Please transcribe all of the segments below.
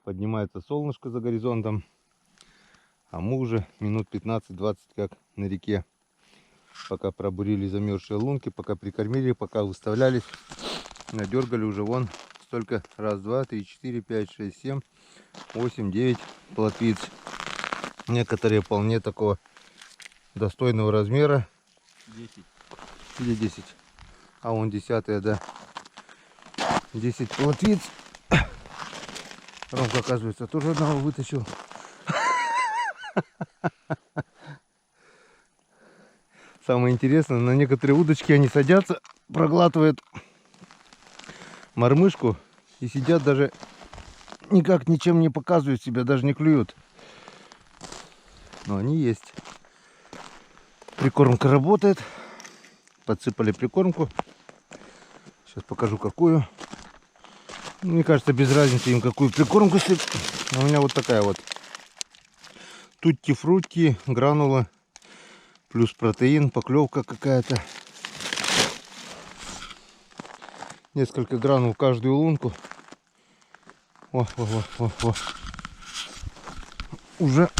Поднимается солнышко за горизонтом. А мы уже минут 15-20 как на реке. Пока пробурили замерзшие лунки, пока прикормили, пока выставлялись. Надергали уже вон столько. Раз, два, три, четыре, пять, шесть, семь, 8, 9 плотвиц. Некоторые вполне такого достойного размера. 10. Или 10. А вон 10, да. 10 плотвиц. Ромка, оказывается, тоже одного вытащил. Самое интересное, на некоторые удочки они садятся, проглатывают мормышку и сидят, даже никак ничем не показывают себя, даже не клюют. Но они есть. Прикормка работает. Подсыпали прикормку. Сейчас покажу какую. Мне кажется, без разницы им какую прикормку сыпать. У меня вот такая вот. Тутти-фрутти, гранула. Плюс протеин, поклевка какая-то. Несколько гранул в каждую лунку. О. Уже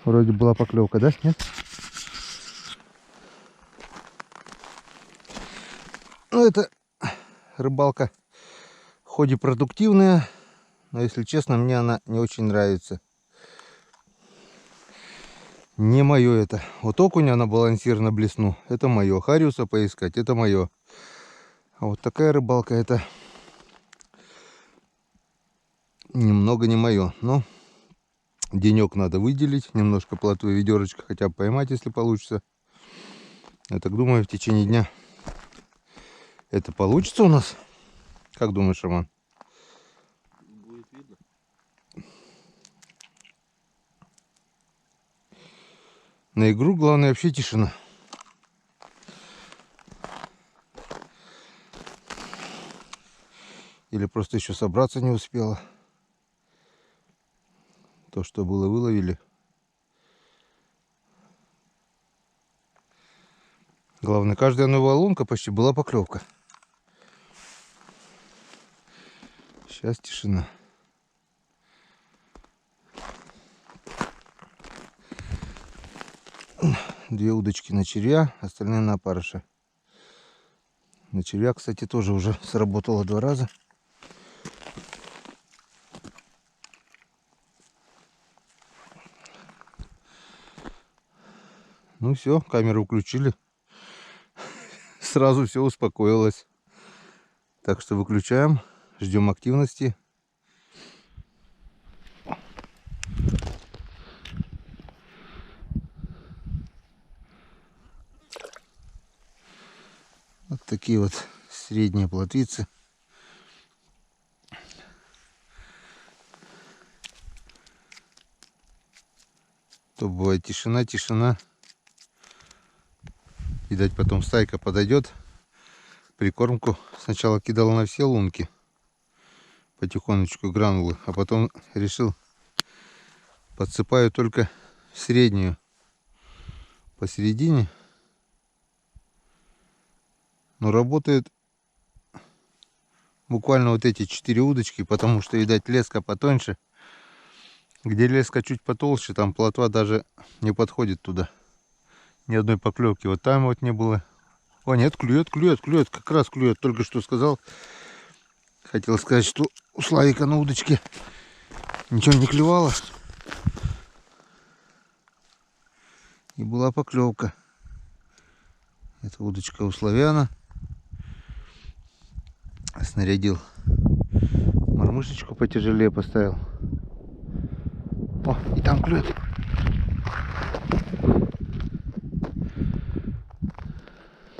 вроде была поклевка, да? Нет? Ну, это рыбалка в ходе продуктивная. Но, если честно, мне она не очень нравится. Не мое это. Вот окуня на балансир на блесну. Это мое. Хариуса поискать. Это мое. А вот такая рыбалка, это немного не мое. Но денек надо выделить. Немножко плотвы, ведерочка хотя бы поймать, если получится. Я так думаю, в течение дня это получится у нас. Как думаешь, Роман? Будет видно. На игру главное вообще тишина. Или просто еще собраться не успела. То, что было, выловили. Главное, каждая новая лунка почти была поклевка. Сейчас тишина. Две удочки на червя, остальные на опарыша. На червя, кстати, тоже уже сработало 2 раза. Ну все, камеру включили. Сразу все успокоилось. Так что выключаем, ждем активности. Вот такие вот средние плотвицы. То бывает тишина. Видать, потом стайка подойдет. Прикормку сначала кидал на все лунки. Потихонечку гранулы. А потом решил, подсыпаю только среднюю. Посередине. Но работает буквально вот эти 4 удочки, потому что, видать, леска потоньше. Где леска чуть потолще, там плотва даже не подходит туда. Ни одной поклевки. Вот там вот не было. О, нет, клюет. Как раз клюет. Только что сказал. Хотел сказать, что у Славика на удочке ничего не клевало. И была поклевка. Это удочка у славяна. Снарядил. Мормышечку потяжелее поставил. О, и там клюет.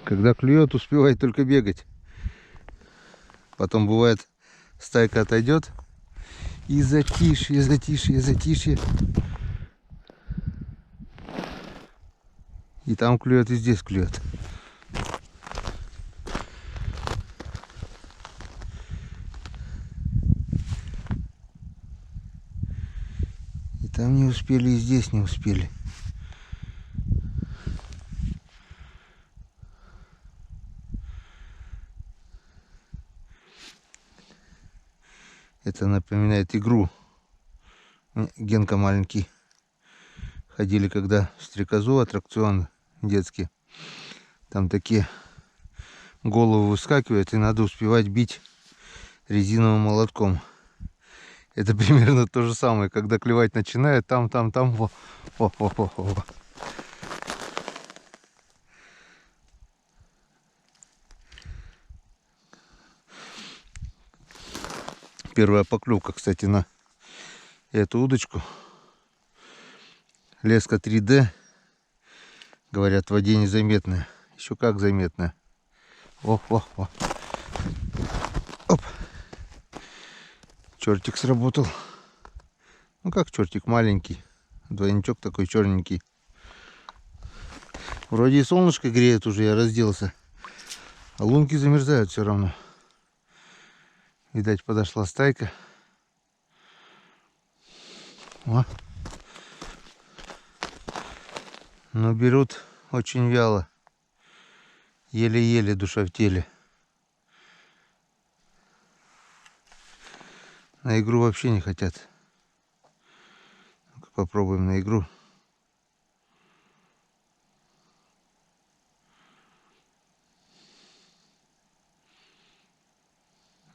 Когда клюет, успевает только бегать. Потом бывает, стайка отойдет. И затишье. И там клюет, и здесь клюет. И там не успели, и здесь не успели. Это напоминает игру. Генка маленький. Ходили когда в стрекозу, аттракцион детский. Там такие головы выскакивают, и надо успевать бить резиновым молотком. Это примерно то же самое, когда клевать начинает, там, во, во. Первая поклевка, кстати, на эту удочку. Леска 3D. Говорят, в воде незаметная. Еще как заметная. О. Оп. Чертик сработал. Ну как чертик, маленький. Двойничок такой черненький. Вроде и солнышко греет уже, я разделся. А лунки замерзают все равно. Видать, подошла стайка. О. Но берут очень вяло. Еле-еле, душа в теле. На игру вообще не хотят. Ну-ка попробуем на игру.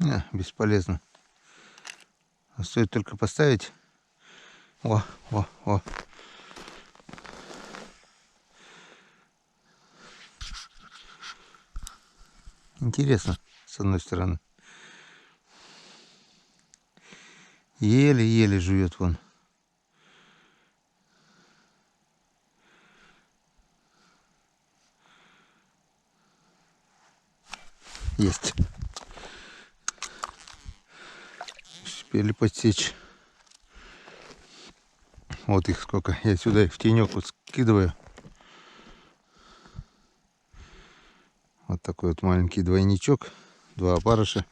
Не, бесполезно. Стоит только поставить. О. Интересно, с одной стороны. Еле-еле жует вон. Есть. Успели подсечь. Вот их сколько. Я сюда их в тенек вот скидываю. Вот такой вот маленький двойничок. Два опарыша.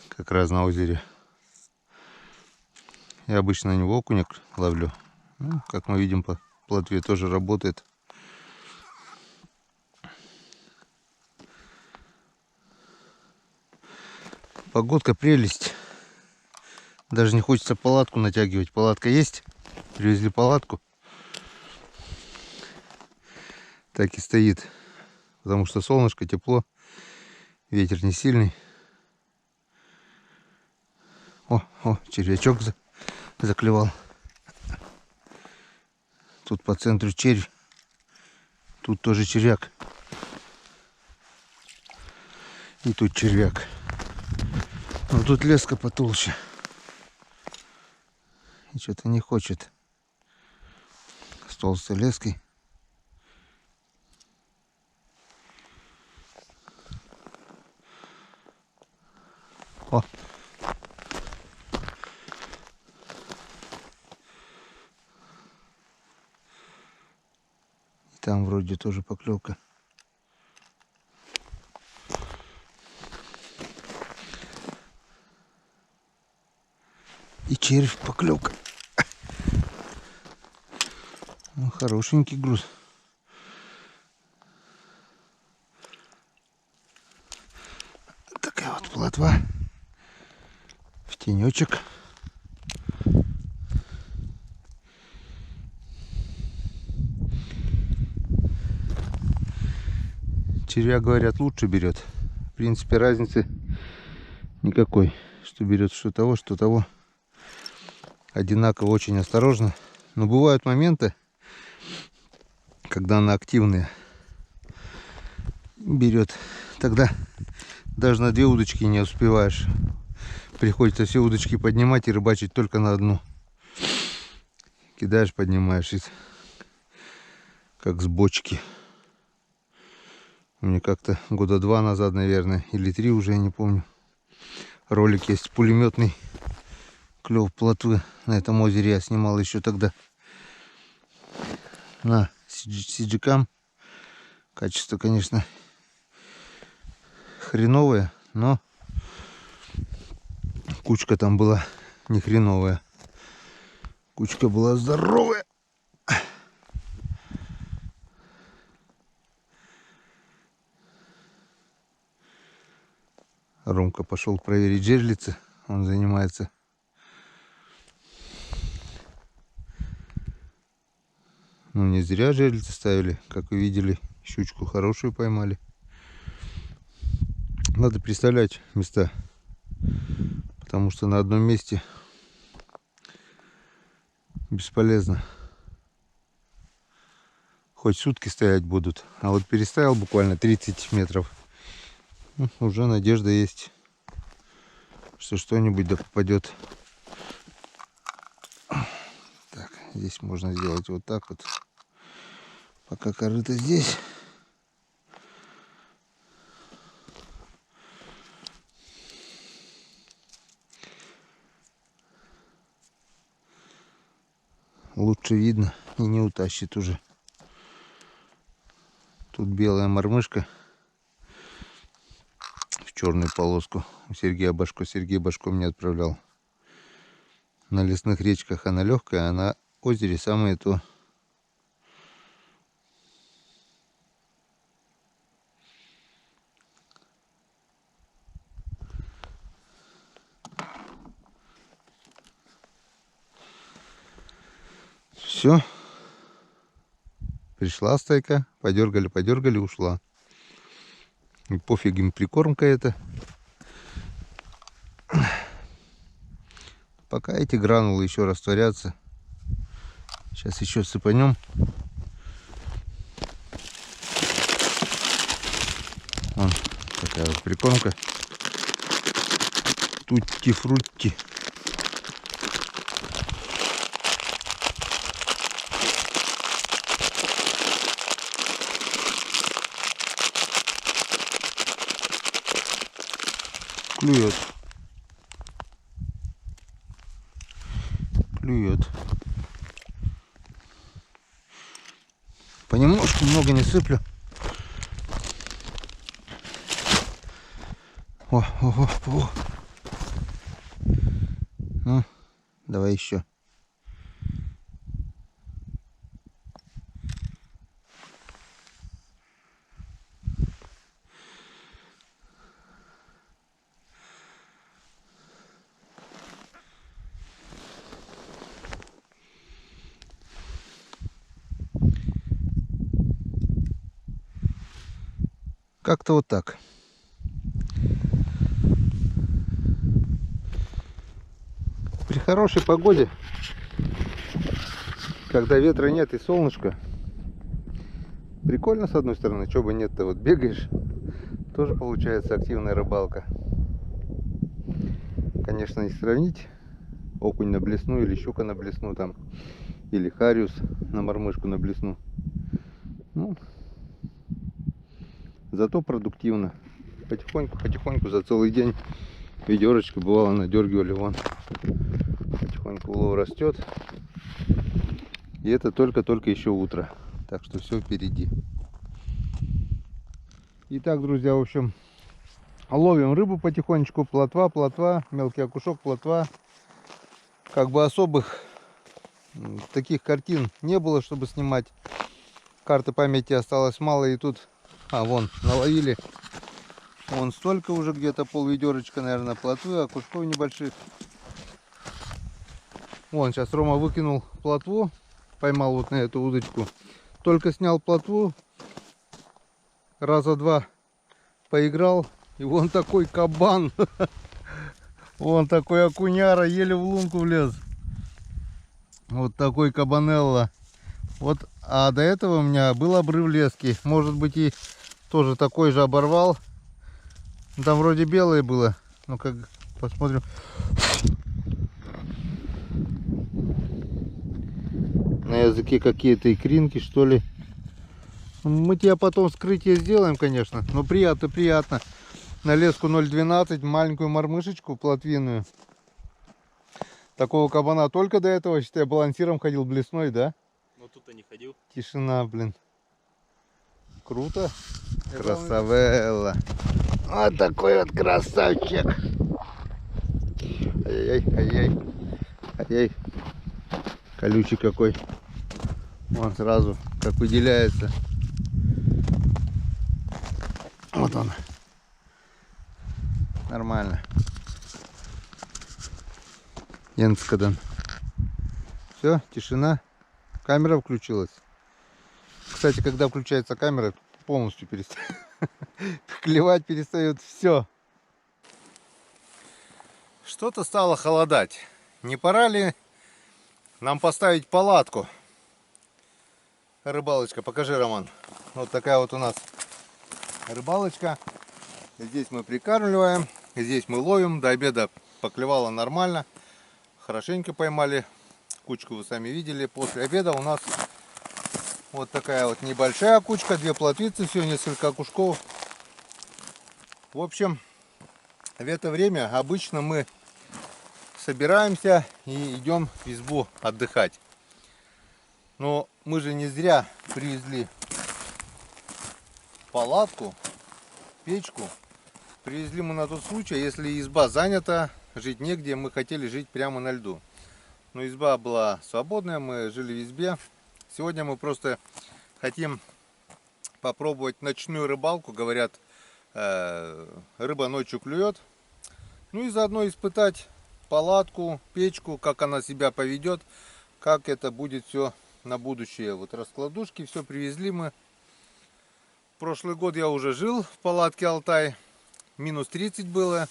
Как раз на озере. Я обычно на него окуня ловлю. Ну, как мы видим, по плотве тоже работает. Погодка прелесть. Даже не хочется палатку натягивать. Палатка есть. Привезли палатку. Так и стоит. Потому что солнышко, тепло. Ветер не сильный. О, червячок заклевал. Тут по центру червь. Тут тоже червяк. И тут червяк. Но тут леска потолще. И что-то не хочет. С толстой леской. О! И там вроде тоже поклевка. И червь поклевка. Ну, хорошенький груз. Такая вот плотва. В тенечек. Червя, говорят, лучше берет. В принципе, разницы никакой. Что берет, что того. Одинаково, очень осторожно. Но бывают моменты, когда она активная берет. Тогда даже на две удочки не успеваешь. Приходится все удочки поднимать и рыбачить только на одну. Кидаешь, поднимаешь, и как с бочки. У меня как-то года 2 назад, наверное, или 3 уже, я не помню. Ролик есть пулеметный. Клев плотвы на этом озере я снимал еще тогда. На CG-Cam. Качество, конечно, хреновое, но кучка там была не хреновая. Кучка была здоровая. Ромка пошел проверить жерлицы. Он занимается. Ну, не зря жерлицы ставили. Как вы видели, щучку хорошую поймали. Надо переставлять места. Потому что на одном месте бесполезно. Хоть сутки стоять будут. А вот переставил буквально 30 метров. Ну, уже надежда есть, что что-нибудь да попадет. Так, здесь можно сделать вот так вот. Пока корыто здесь. Лучше видно и не утащит уже. Тут белая мормышка в черную полоску. У Сергея Башко. Сергей Башко мне отправлял. На лесных речках она легкая, а на озере самое то. Все. Пришла стайка, подергали, подергали, ушла. И пофиг им прикормка это. Пока эти гранулы еще растворятся. Сейчас еще сыпанем. Вон такая вот прикормка. Тутти-фрутти. Клюет. Клюет. Понемножку, много не сыплю. О. Ну, давай еще. Как-то вот так. При хорошей погоде, когда ветра нет и солнышко, прикольно с одной стороны, чего бы нет-то, вот бегаешь, тоже получается активная рыбалка. Конечно, не сравнить окунь на блесну или щука на блесну там, или хариус на мормышку на блесну. Ну, зато продуктивно. Потихоньку за целый день ведерочка бывало надергивали вон. Потихоньку улов растет. И это только еще утро. Так что все впереди. Итак, друзья, в общем, ловим рыбу потихонечку. Плотва, мелкий окушок, плотва. Как бы особых таких картин не было, чтобы снимать. Карты памяти осталось мало. И тут, вон, наловили. Вон столько уже, где-то полведерочка, наверное, плотвы, окушков небольших. Вон, сейчас Рома выкинул плотву. Поймал вот на эту удочку. Только снял плотву. Раза два поиграл. И вон такой кабан. Вон такой окуняра. Еле в лунку влез. Вот такой кабанелла. Вот, а до этого у меня был обрыв лески. Может быть, и тоже такой же оборвал. Там вроде белое было. Ну как, посмотрим. На языке какие-то икринки, что ли. Мы тебе потом вскрытие сделаем, конечно. Но приятно. На леску 0,12, маленькую мормышечку плотвинную. Такого кабана только до этого, считай, балансиром ходил блесной, да? Но тут-то не ходил. Тишина, блин. Круто. Красавелла. Вот такой вот красавчик. Ай-яй. Колючий какой. Вон сразу как выделяется. Вот он. Нормально. Енскадан. Все, тишина. Камера включилась. Кстати, когда включается камера, полностью перестает клевать, перестает все. Что-то стало холодать. Не пора ли нам поставить палатку? Рыбалочка, покажи, Роман. Вот такая вот у нас рыбалочка. Здесь мы прикармливаем, здесь мы ловим. До обеда поклевало нормально. Хорошенько поймали. Кучку вы сами видели. После обеда у нас вот такая вот небольшая кучка. 2 плотвицы, всего несколько окушков. В общем, в это время обычно мы собираемся и идем в избу отдыхать. Но мы же не зря привезли палатку, печку. Привезли мы на тот случай, если изба занята, жить негде, мы хотели жить прямо на льду. Но изба была свободная, мы жили в избе. Сегодня мы просто хотим попробовать ночную рыбалку. Говорят, рыба ночью клюет. Ну и заодно испытать палатку, печку, как она себя поведет, как это будет все на будущее. Вот раскладушки, все привезли мы. Прошлый год я уже жил в палатке Алтай. Минус 30 было.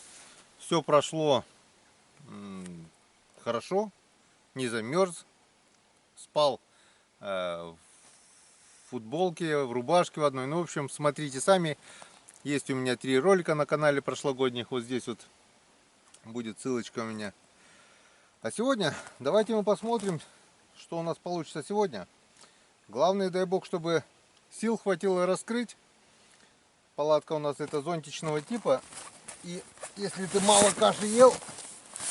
Все прошло хорошо. Не замерз. Спал в футболке, в рубашке в одной. Ну, в общем, смотрите сами. Есть у меня 3 ролика на канале прошлогодних. Вот здесь вот будет ссылочка у меня. А сегодня давайте мы посмотрим, что у нас получится сегодня. Главное, дай бог, чтобы сил хватило раскрыть. Палатка у нас это зонтичного типа. И если ты мало каши ел,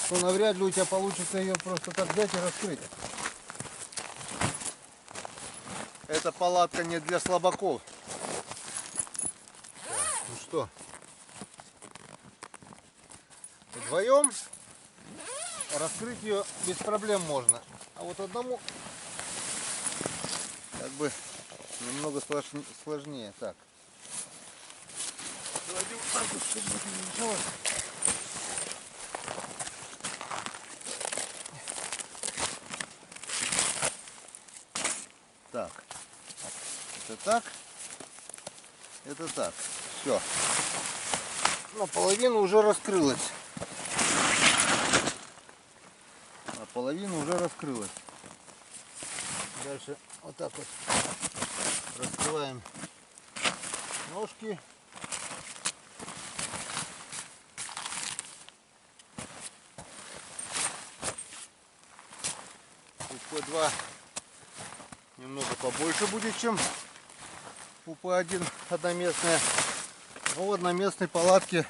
то навряд ли у тебя получится ее просто так взять и раскрыть. Эта палатка не для слабаков. Так, ну что, вдвоем раскрыть ее без проблем можно. А вот одному как бы немного сложнее. Так. Давайте вот так вот, чтобы это не мешалось. Так. Это так. Это так. Все. Наполовину уже раскрылась. Наполовину уже раскрылась. Дальше вот так вот раскрываем ножки. УП-2 немного побольше будет, чем УП-1 одноместная. Но в одноместной палатке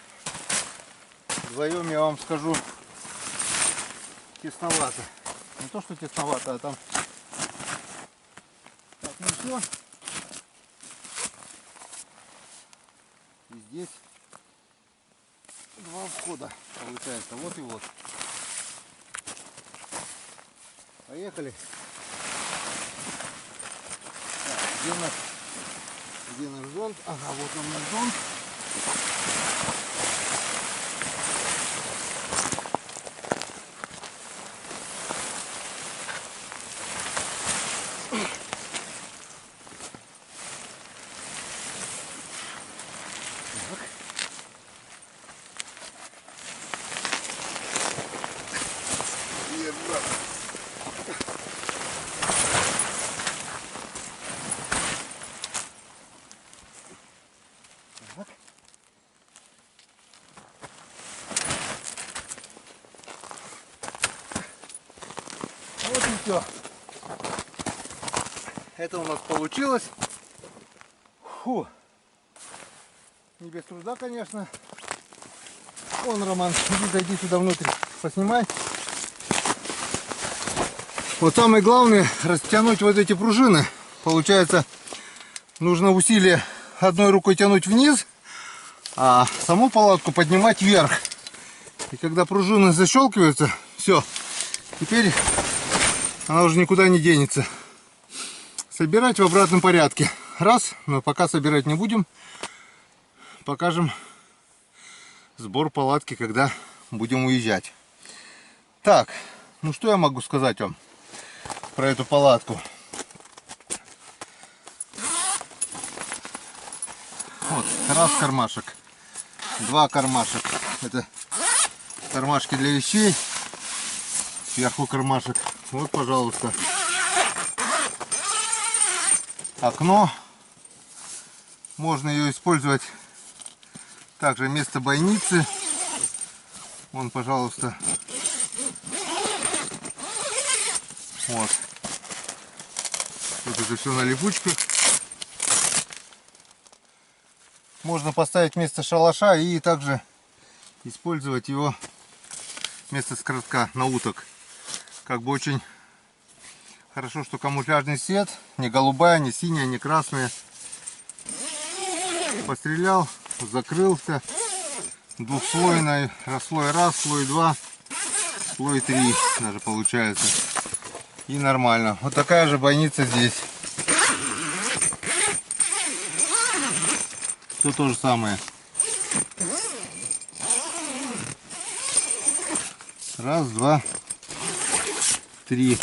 вдвоем, я вам скажу, тесновато. Не то, что тесновато, а там так, ну все. И здесь 2 входа получается. Вот и вот. Поехали. Так, где наш зонт? Ага, вот он наш зонт. Вот и все. Это у нас получилось. Фу. Не без труда, конечно. Вон, Роман, иди, зайди сюда внутрь, поснимай. Вот самое главное растянуть вот эти пружины. Получается, нужно усилие одной рукой тянуть вниз, а саму палатку поднимать вверх. И когда пружины защелкиваются, все, теперь она уже никуда не денется. Собирать в обратном порядке. Раз, но пока собирать не будем. Покажем сбор палатки, когда будем уезжать. Так, ну что я могу сказать вам про эту палатку? Вот, раз кармашек, два кармашек. Это кармашки для вещей. Сверху кармашек. Вот, пожалуйста. Окно. Можно ее использовать также вместо бойницы. Вон, пожалуйста. Вот. Тут это все на липучках. Можно поставить вместо шалаша и также использовать его вместо скоротка на уток. Как бы очень хорошо, что камуфляжный цвет, не голубая, не синяя, не красная. Пострелял, закрылся. Двухслойный, слой раз, слой два, слой три даже получается. И нормально. Вот такая же бойница здесь. Все то же самое. Раз, два, три.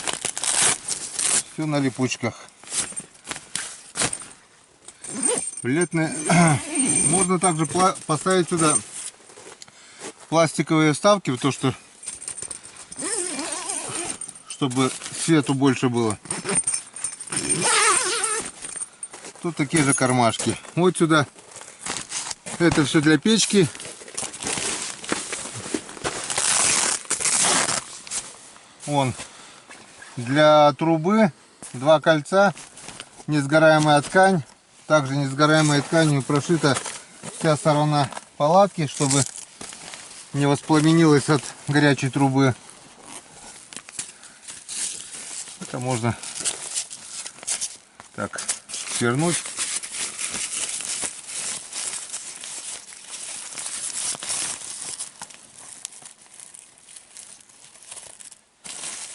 Все на липучках. Летные. Можно также поставить сюда пластиковые вставки, то что чтобы свету больше было. Тут такие же кармашки. Вот сюда. Это все для печки. Вон. Для трубы два кольца. Несгораемая ткань. Также несгораемой тканью прошита вся сторона палатки, чтобы не воспламенилась от горячей трубы. Это можно так свернуть.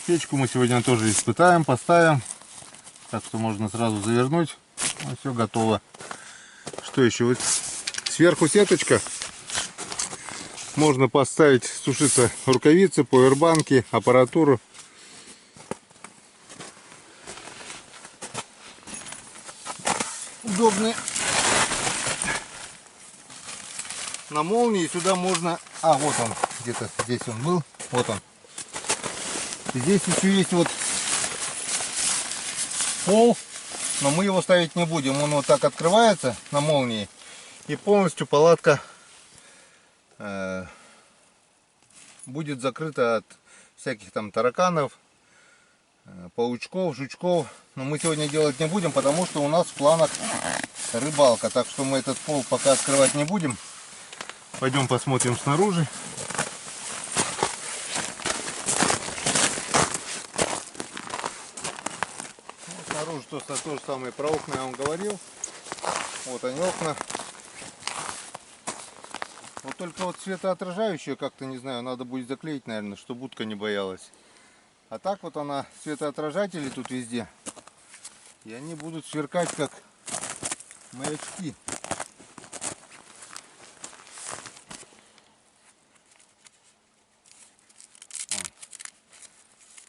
Печку мы сегодня тоже испытаем, поставим. Так что можно сразу завернуть. Все готово. Что еще? Вот сверху сеточка. Можно поставить сушиться рукавицы, пауэрбанки, аппаратуру. Удобный. На молнии сюда можно... А, вот он. Где-то здесь он был. Вот он. Здесь еще есть вот пол, но мы его ставить не будем. Он вот так открывается на молнии, и полностью палатка будет закрыта от всяких там тараканов, паучков, жучков. Но мы сегодня делать не будем, потому что у нас в планах рыбалка. Так что мы этот пол пока открывать не будем. Пойдем посмотрим снаружи. Снаружи то же самое про окна я вам говорил. Вот они окна. Вот только вот светоотражающие как-то, не знаю, надо будет заклеить, наверное, чтобы утка не боялась. А так вот она, светоотражатели тут везде. И они будут сверкать как маячки.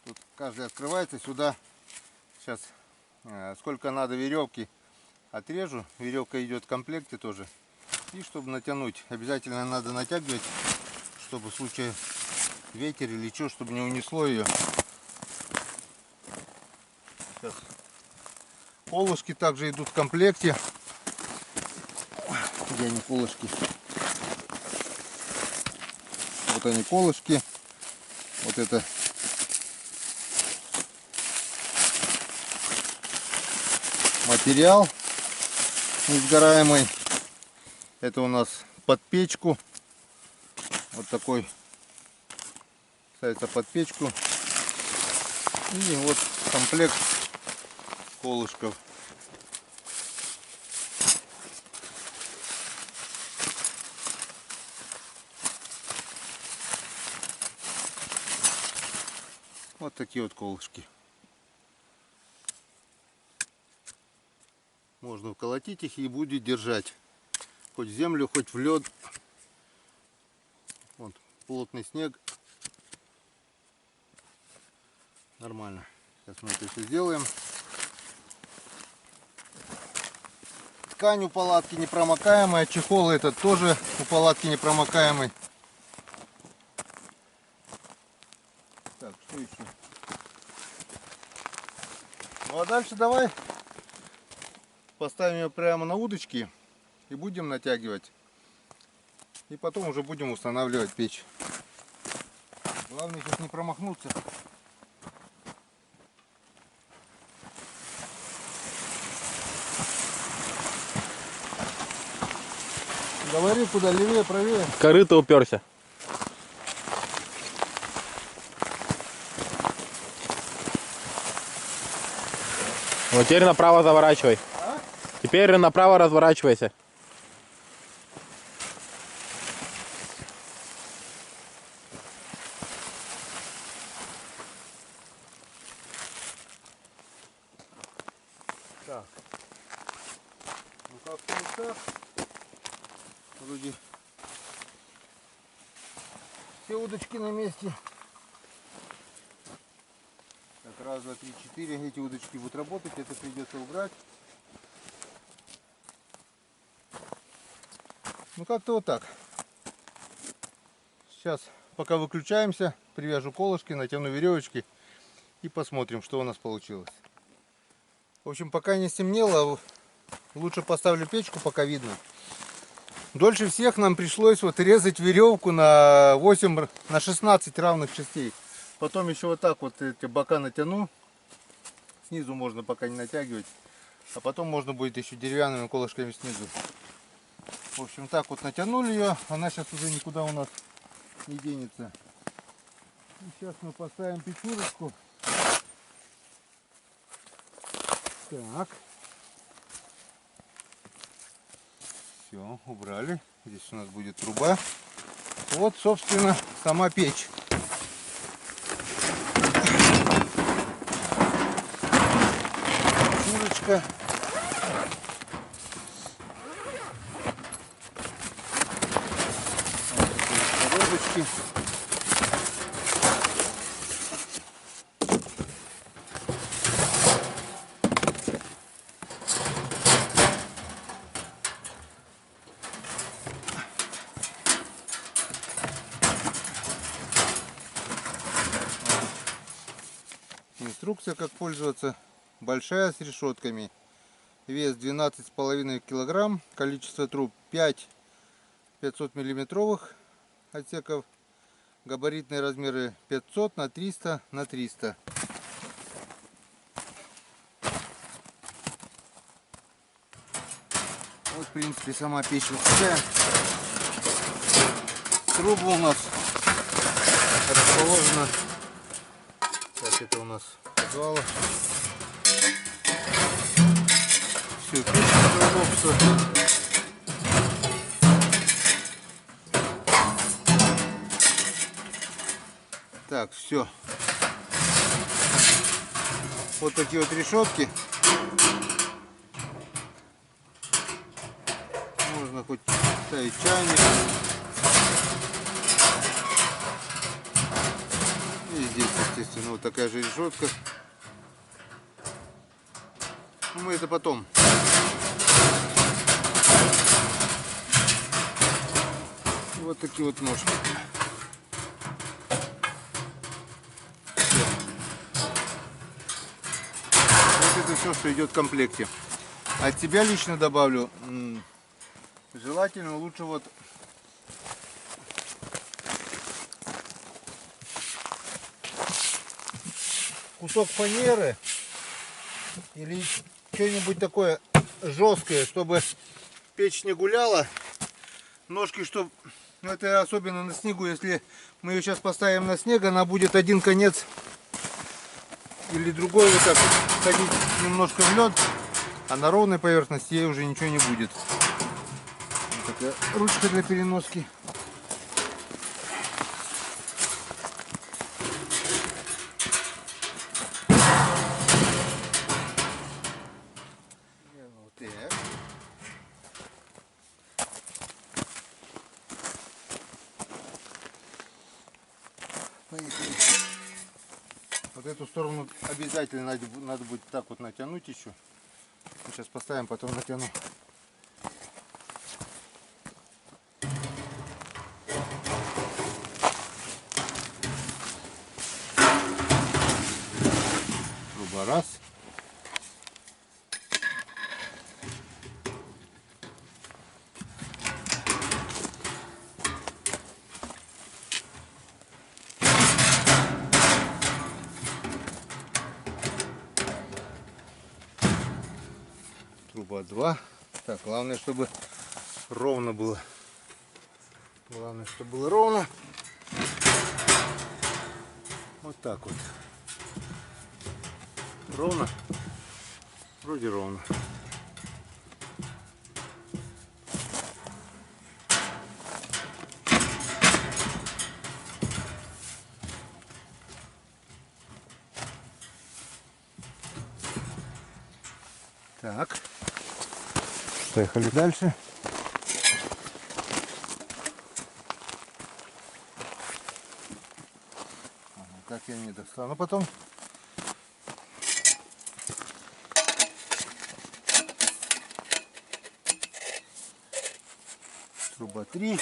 Тут каждый открывается сюда. Сейчас сколько надо веревки отрежу. Веревка идет в комплекте тоже. И чтобы натянуть, обязательно надо натягивать, чтобы в случае ветер или что, чтобы не унесло ее. Сейчас. Колышки также идут в комплекте. Где они, колышки? Вот они, колышки. Вот это материал несгораемый. Это у нас под печку. Вот такой ставится под печку. И вот комплект колышков. Вот такие вот колышки. Можно вколотить их и будет держать. Хоть в землю, хоть в лед. плотный снег. Нормально. Сейчас мы это все сделаем. Ткань у палатки непромокаемая, чехол этот тоже у палатки непромокаемый. Так, что еще? Ну а дальше давай поставим ее прямо на удочки и будем натягивать. И потом уже будем устанавливать печь. Главное сейчас не промахнуться. Говори, куда левее, правее. Корыто уперся. Вот теперь направо заворачивай. А? Теперь направо разворачивайся. Так. Ну как-то вот так. Вроде все удочки на месте. Так, раз, два, три, четыре. Эти удочки будут работать. Это придется убрать. Ну как-то вот так. Сейчас, пока выключаемся, привяжу колышки, натяну веревочки и посмотрим, что у нас получилось. В общем, пока не стемнело, лучше поставлю печку, пока видно. Дольше всех нам пришлось вот резать веревку на 8, на 16 равных частей. Потом еще вот так вот эти бока натяну. Снизу можно пока не натягивать. А потом можно будет еще деревянными колышками снизу. В общем, так вот натянули ее. Она сейчас уже никуда у нас не денется. И сейчас мы поставим печурочку. Так. Все, убрали. Здесь у нас будет труба. Вот, собственно, сама печь. Печурочка. Коробочки. Инструкция, как пользоваться. Большая с решетками. Вес 12,5 килограмм. Количество труб 5 500 миллиметровых отсеков. Габаритные размеры 500 на 300 на 300. Вот, в принципе, сама печь вот такая. Труба у нас расположена. Так, это у нас подвала. Все, печь для удобства. Так, все. Вот такие вот решетки. Можно хоть ставить чайник. И здесь, естественно, вот такая же решетка. Но мы это потом. И вот такие вот ножки. Вот это все, что идет в комплекте. От себя лично добавлю, желательно лучше вот кусок фанеры или что-нибудь такое жесткое, чтобы печь не гуляла. Ножки, чтобы, ну это особенно на снегу, если мы ее сейчас поставим на снег, она будет один конец или другой вот так вот ходить немножко в лед, а на ровной поверхности ей уже ничего не будет. Вот такая ручка для переноски. Вот так. Поехали. Вот эту сторону обязательно надо будет так вот натянуть еще. Сейчас поставим, потом натяну. Труба раз. Труба 2. Так, главное, чтобы ровно было. Главное, чтобы было ровно. Вот так вот. Ровно. Вроде ровно. Так. Поехали дальше. Ага, так я не достану потом. Труба 3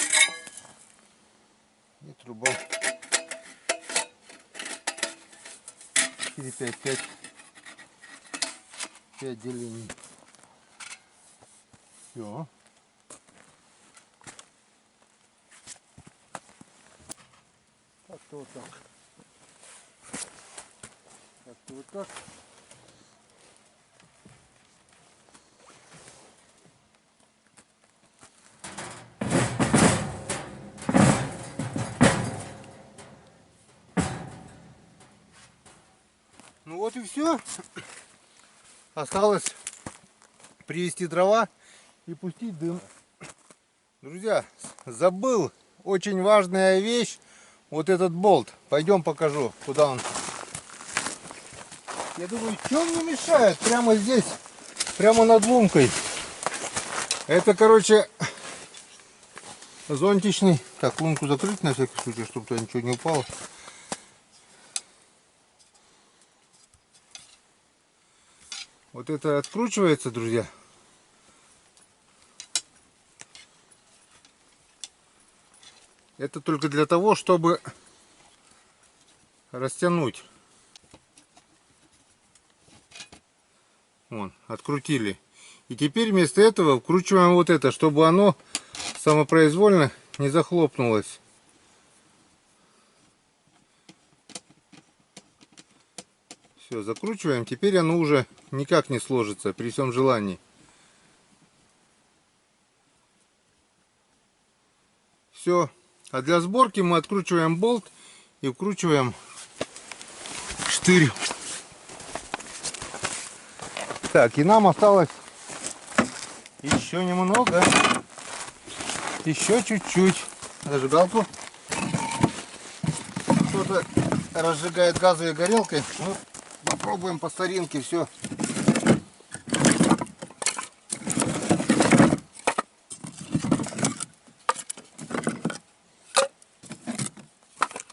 и труба 4, 5, 5 делений. Все. Как-то вот так. Как-то вот так. Ну вот и все. Осталось привезти дрова и пустить дым. Друзья, забыл очень важная вещь. Вот этот болт. Пойдем покажу, куда он. Я думаю, что мне мешает прямо здесь, прямо над лункой. Это, короче, зонтичный. Так, лунку закрыть на всякий случай, чтобы туда ничего не упало. Вот это откручивается, друзья. Это только для того, чтобы растянуть. Вон, открутили. И теперь вместо этого вкручиваем вот это, чтобы оно самопроизвольно не захлопнулось. Все, закручиваем. Теперь оно уже никак не сложится при всем желании. Все. А для сборки мы откручиваем болт и вкручиваем штырь. Так, и нам осталось еще немного. Еще чуть-чуть. Зажигалку. Кто-то разжигает газовой горелкой. Мы попробуем по старинке все.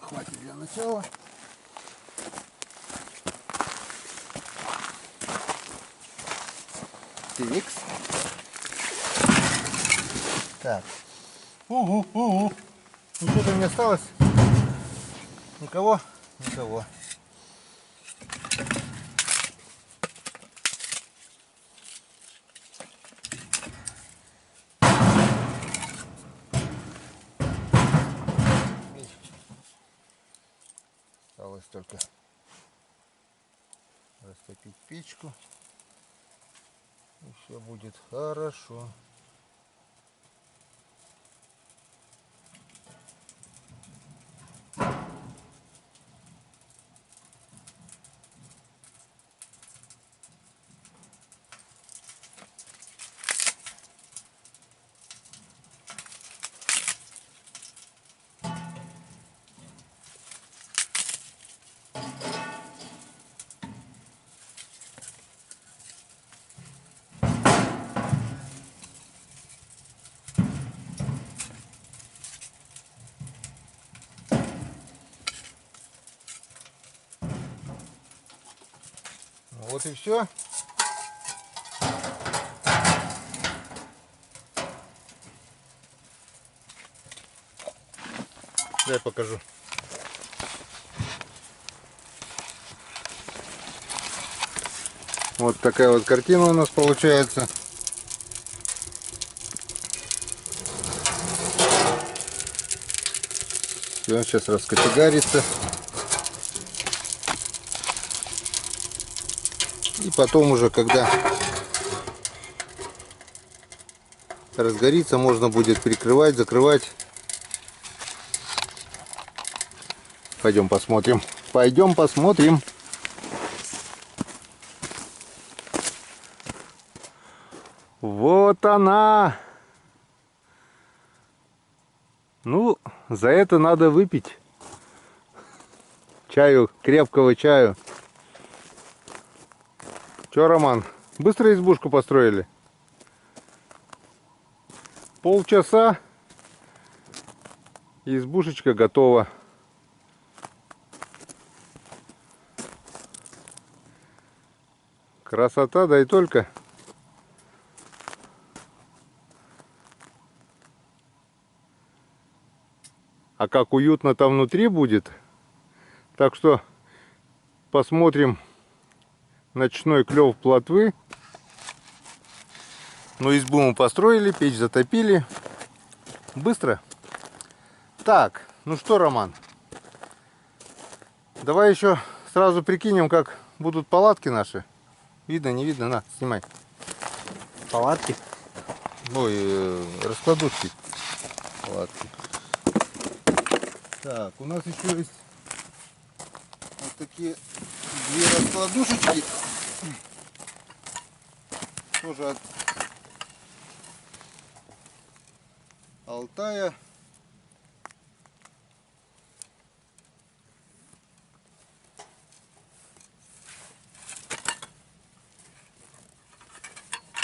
Хватит для начала. Тикс. Так. Угу. Ну что-то мне осталось. Никого? Никого. Осталось только растопить печку. И все будет хорошо. Вот и все. Дай покажу. Вот такая вот картина у нас получается. Все, сейчас раскочегарится. И потом уже, когда разгорится, можно будет прикрывать, закрывать. Пойдем посмотрим. Пойдем посмотрим. Вот она. Ну, за это надо выпить чаю, крепкого чаю. Че, Роман, быстро избушку построили? Полчаса, и избушечка готова. Красота, да и только. А как уютно там внутри будет. Так что посмотрим ночной клев плотвы. Ну, избу мы построили, печь затопили. Быстро. Так, ну что, Роман, давай еще сразу прикинем, как будут палатки наши. Видно, не видно? На, снимай. Палатки. Ой, раскладушки. Палатки. Так, у нас еще есть вот такие две раскладушечки. Тоже от Алтая.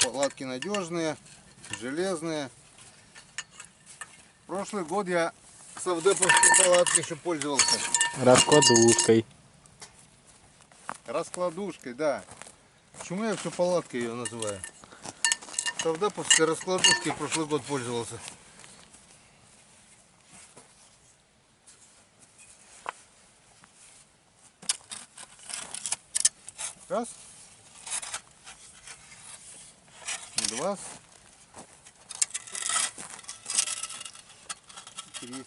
Палатки надежные, железные. Прошлый год я совдеповской палаткой еще пользовался. Раскладушкой. Раскладушкой, да. Почему я все палаткой ее называю? Совдеповской раскладушкой прошлый год пользовался. Раз. Два. Три.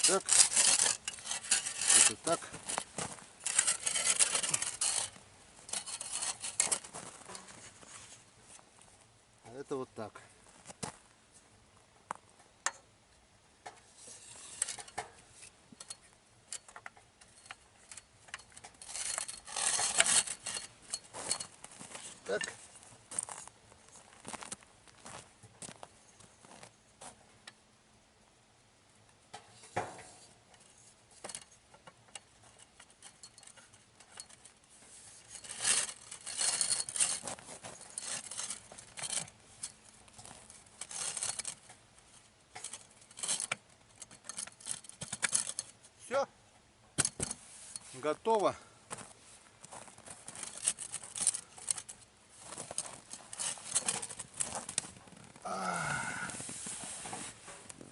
Так. Это так. А это вот так. Так. Все. Готово.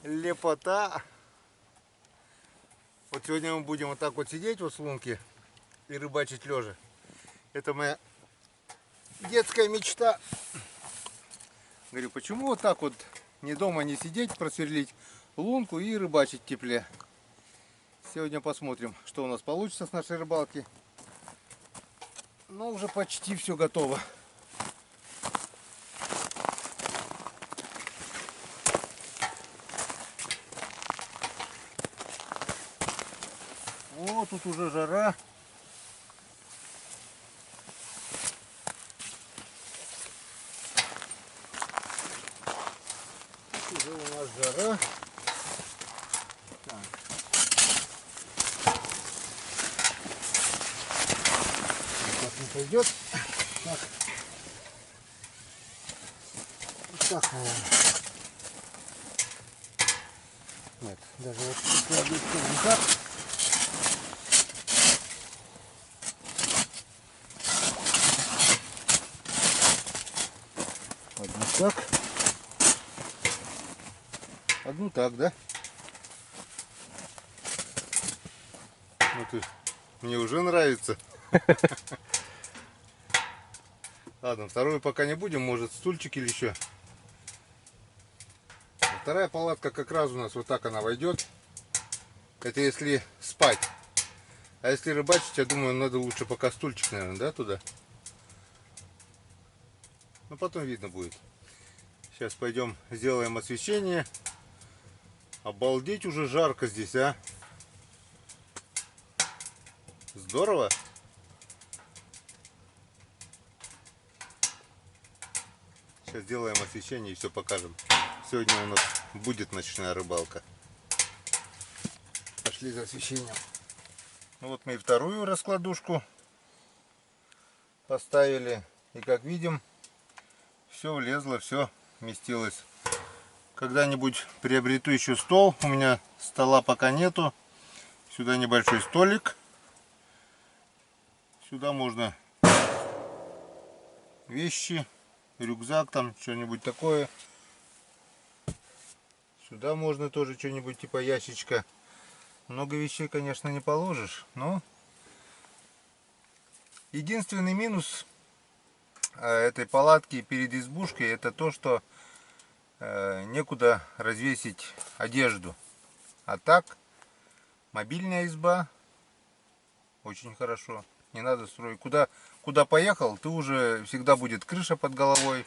Лепота. Вот сегодня мы будем вот так вот сидеть вот с лунки и рыбачить лежа. Это моя детская мечта. Говорю, почему вот так вот не дома не сидеть, просверлить лунку и рыбачить в тепле. Сегодня посмотрим, что у нас получится с нашей рыбалки. Но уже почти все готово. О, тут уже жара. Тут уже у нас жара. Так. пойдет. Так. Вот так, наверное. Нет, даже вот пойдет вот так. Одну так. Одну так, да? Ну ты, мне уже нравится. Ладно, вторую пока не будем, может стульчик или еще. Вторая палатка как раз у нас вот так она войдет. Это если спать. А если рыбачить, я думаю, надо лучше пока стульчик, наверное, да, туда. Ну потом видно будет. Сейчас пойдем сделаем освещение. Обалдеть, уже жарко здесь, а? Здорово. Сейчас сделаем освещение и все покажем. Сегодня у нас будет ночная рыбалка. Пошли за освещением. Ну вот мы и вторую раскладушку поставили. И как видим, все влезло, все вместилось. Когда-нибудь приобрету еще стол. У меня стола пока нету. Сюда небольшой столик. Сюда можно вещи, рюкзак там, что-нибудь такое. Сюда можно тоже что-нибудь типа ящичка. Много вещей, конечно, не положишь, но единственный минус этой палатки перед избушкой это то, что некуда развесить одежду. А так, мобильная изба очень хорошо. Не надо строить. Куда поехал, ты уже всегда будет крыша под головой.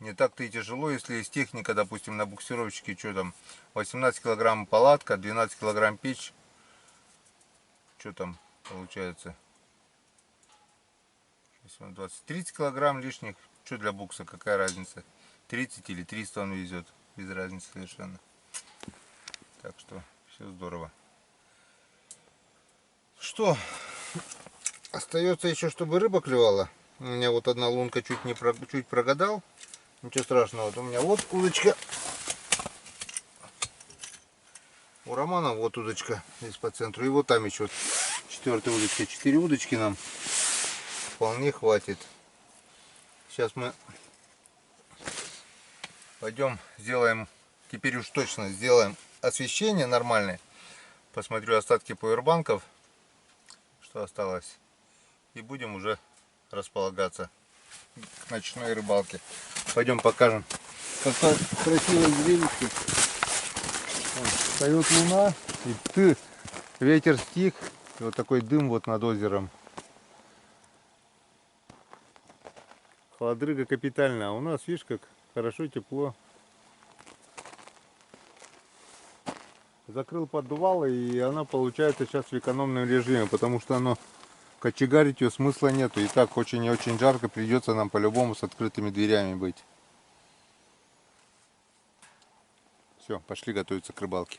Не так-то и тяжело, если есть техника, допустим, на буксировщике, что там, 18 килограмм палатка, 12 килограмм печь. Что там получается? 20, 30 килограмм лишних. Что для букса, какая разница? 30 или 300 он везет. Без разницы совершенно. Так что все здорово. Что? Остается еще, чтобы рыба клевала. У меня вот одна лунка чуть прогадал. Ничего страшного. Вот у меня вот удочка. У Романа вот удочка здесь по центру. И вот там еще четвертая удочка. 4 удочки нам вполне хватит. Сейчас мы пойдем сделаем, теперь уж точно сделаем освещение нормальное. Посмотрю остатки пауэрбанков, что осталось. И будем уже располагаться к ночной рыбалке. Пойдем покажем, какое красивое зрелище. Встает луна, и ветер стих, и вот такой дым вот над озером. Холодрыга капитальная, а у нас, видишь, как хорошо, тепло. Закрыл поддувало, и она получается сейчас в экономном режиме, потому что оно кочегарить ее смысла нету. И так очень и очень жарко, придется нам по-любому с открытыми дверями быть. Все, пошли готовиться к рыбалке.